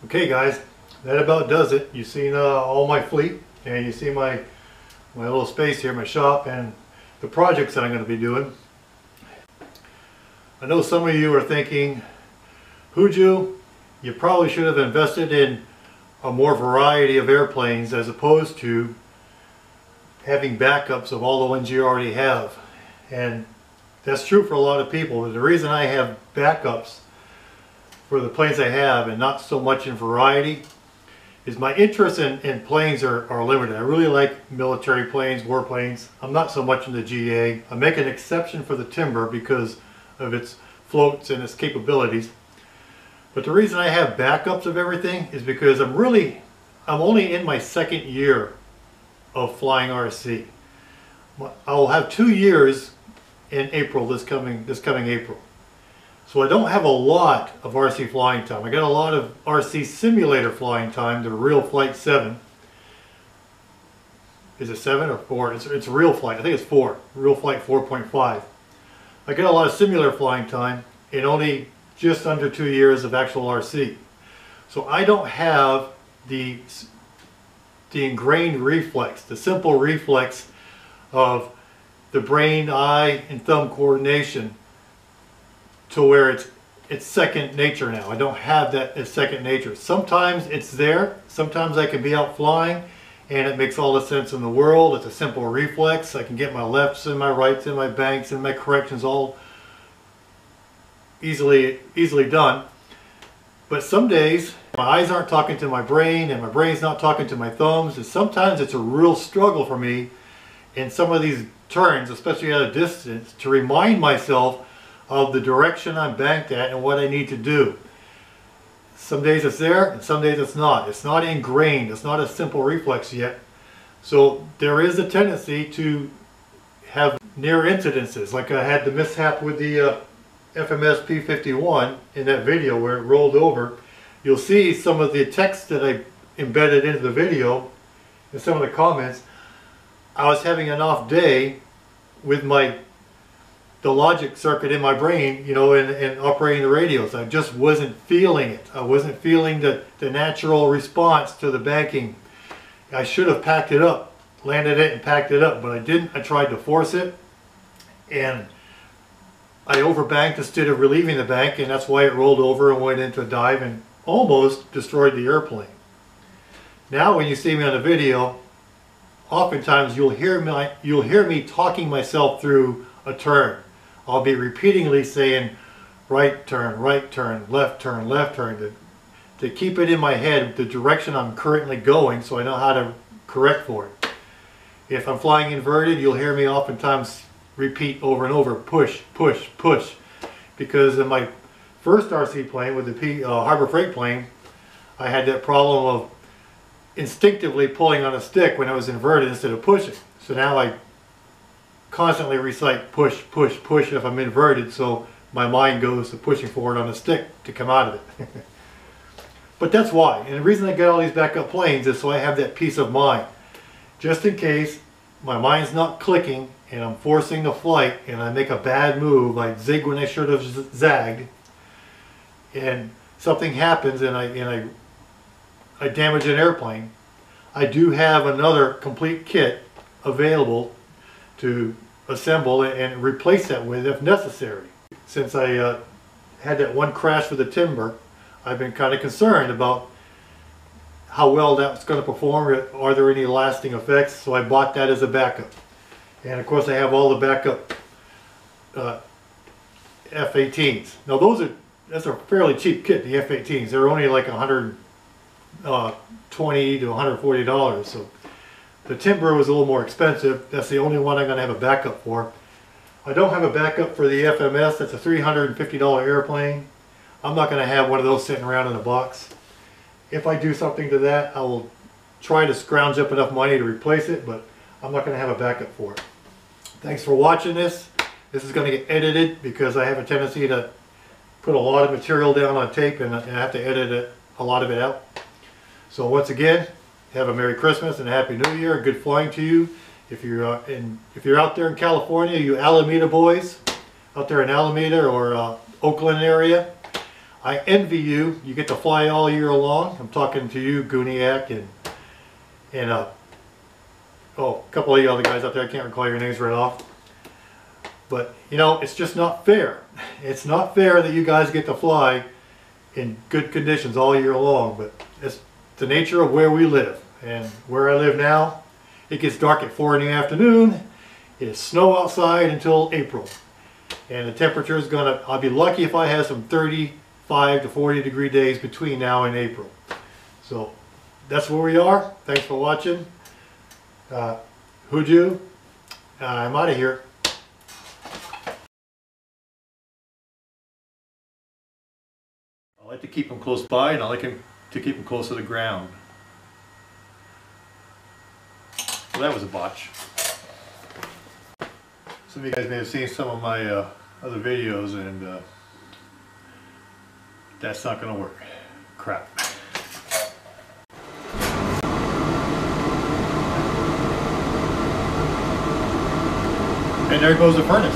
Okay guys, that about does it. You've seen all my fleet, and you see my little space here, my shop, and the projects that I'm going to be doing. I know some of you are thinking, Huju, you probably should have invested in a more variety of airplanes as opposed to having backups of all the ones you already have. And that's true for a lot of people. But the reason I have backups for the planes I have and not so much in variety is my interest in planes are limited. I really like military planes, warplanes. I'm not so much in the GA. I make an exception for the Timber because of its floats and its capabilities. But the reason I have backups of everything is because I'm only in my second year of flying RC. I'll have 2 years in April, this coming April. So I don't have a lot of RC flying time. I got a lot of RC simulator flying time, the real flight 7. Is it 7 or 4? It's real flight. I think it's 4. Real flight 4.5. I got a lot of simulator flying time in only just under 2 years of actual RC. So I don't have the ingrained reflex, the simple reflex of the brain, eye, and thumb coordination to where it's second nature now. I don't have that as second nature. Sometimes it's there. Sometimes I can be out flying and it makes all the sense in the world. It's a simple reflex. I can get my lefts and my rights and my banks and my corrections all easily done. But some days my eyes aren't talking to my brain and my brain's not talking to my thumbs, and sometimes it's a real struggle for me in some of these turns, especially at a distance, to remind myself of the direction I'm banked at and what I need to do. Some days it's there and some days it's not. It's not ingrained. It's not a simple reflex yet. So there is a tendency to have near incidences. Like I had the mishap with the FMS P51 in that video where it rolled over. You'll see some of the text that I embedded into the video and some of the comments. I was having an off day with the logic circuit in my brain, you know, and operating the radios. I just wasn't feeling it. I wasn't feeling the natural response to the banking. I should have packed it up, landed it and packed it up, but I didn't. I tried to force it and I overbanked instead of relieving the bank, and that's why it rolled over and went into a dive and almost destroyed the airplane. Now when you see me on the video, oftentimes you'll hear me talking myself through a turn. I'll be repeatedly saying right turn, left turn, to keep it in my head the direction I'm currently going so I know how to correct for it. If I'm flying inverted, you'll hear me oftentimes repeat over and over, push, push, push. Because in my first RC plane with the Harbor Freight plane, I had that problem of instinctively pulling on a stick when I was inverted instead of pushing. So now I constantly recite push, push, push if I'm inverted, so my mind goes to pushing forward on a stick to come out of it. But that's why. And the reason I get all these backup planes is so I have that peace of mind. Just in case my mind's not clicking and I'm forcing the flight and I make a bad move, I zig when I should have zagged, and something happens and I damage an airplane, I do have another complete kit available to assemble and replace that with if necessary. Since I had that one crash with the Timber, I've been kind of concerned about how well that's going to perform. Are there any lasting effects? So I bought that as a backup. And of course I have all the backup F-18s. Now that's a fairly cheap kit, the F-18s. They're only like $120 to $140. So the Timber was a little more expensive. That's the only one I'm going to have a backup for. I don't have a backup for the FMS. That's a $350 airplane. I'm not going to have one of those sitting around in a box. If I do something to that, I will try to scrounge up enough money to replace it, but I'm not going to have a backup for it. Thanks for watching this. This is going to get edited because I have a tendency to put a lot of material down on tape and I have to edit a lot of it out. So once again, have a Merry Christmas and a Happy New Year. Good flying to you. If you're out there in California, you Alameda boys, out there in Alameda or Oakland area, I envy you. You get to fly all year long. I'm talking to you, Guniac, and a couple of you other guys out there. I can't recall your names right off. But, you know, it's just not fair. It's not fair that you guys get to fly in good conditions all year long, but it's the nature of where we live. And where I live now, it gets dark at 4 in the afternoon. It is snow outside until April. And the temperature is gonna, I'll be lucky if I have some 35 to 40 degree days between now and April. So that's where we are. Thanks for watching. Huju, I'm out of here. I like to keep them close by, and I like to keep them close to the ground. Well, that was a botch. Some of you guys may have seen some of my other videos, and that's not going to work. Crap. And there goes the furnace.